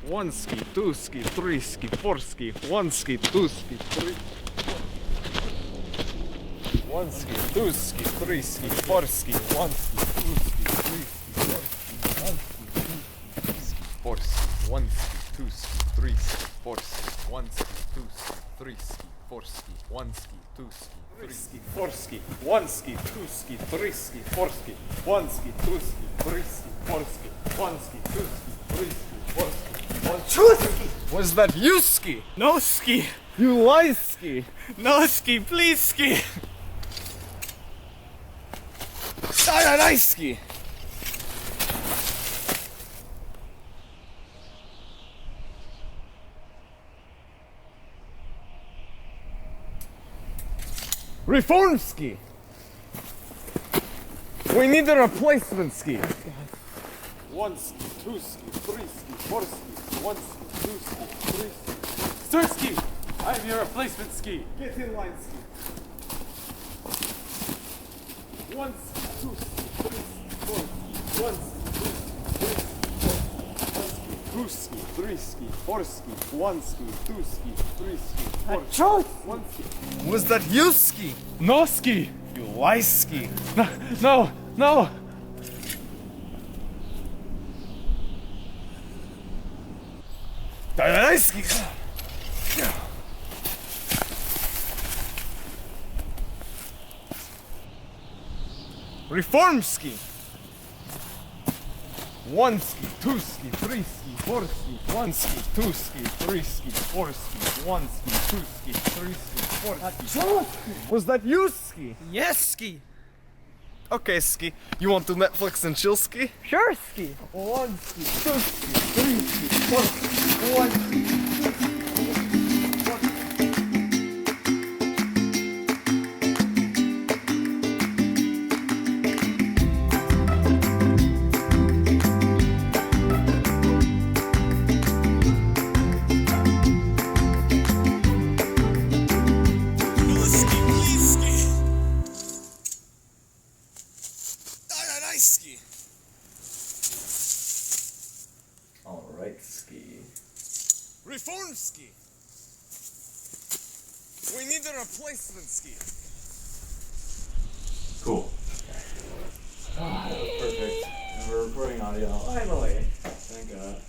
One ski, two ski, three ski, four ski, one ski, two ski, three. One ski, two ski, three ski, four ski, one ski, two ski, three ski, four ski, one ski, two ski, three ski, four ski, one ski, two ski, three ski, four ski, one ski, two ski, three ski, four ski, one ski, two ski, three ski, four ski, one ski, two ski, three ski, four ski, one ski, two ski, three ski, four ski, one two ski. Was that you ski? No ski. You lie ski. No ski, please ski. I ski. Reform ski. We need a replacement ski. One ski, two ski, three ski, four ski, one ski, two ski, three ski. Sir ski, I'm your replacement ski. Get in line ski. One ski, two ski, three ski, four ski, one ski, two ski, four ski, one ski, two ski, three ski, four ski, one ski. Was that you ski? No ski. You lie ski. No, no. I ski. Reform ski. One ski, two ski, three ski, four ski, one ski, two ski, three ski, four ski, one ski, two ski, three ski, four ski. Was that you ski? Yes ski. Okay, ski. You want to Netflix and chill ski? Sure ski. One ski, two ski, three ski, four ski, one ski. Ski. Alright, ski. Reform ski. We need a replacement ski. Cool. Perfect. And we're recording audio. Finally. Thank God.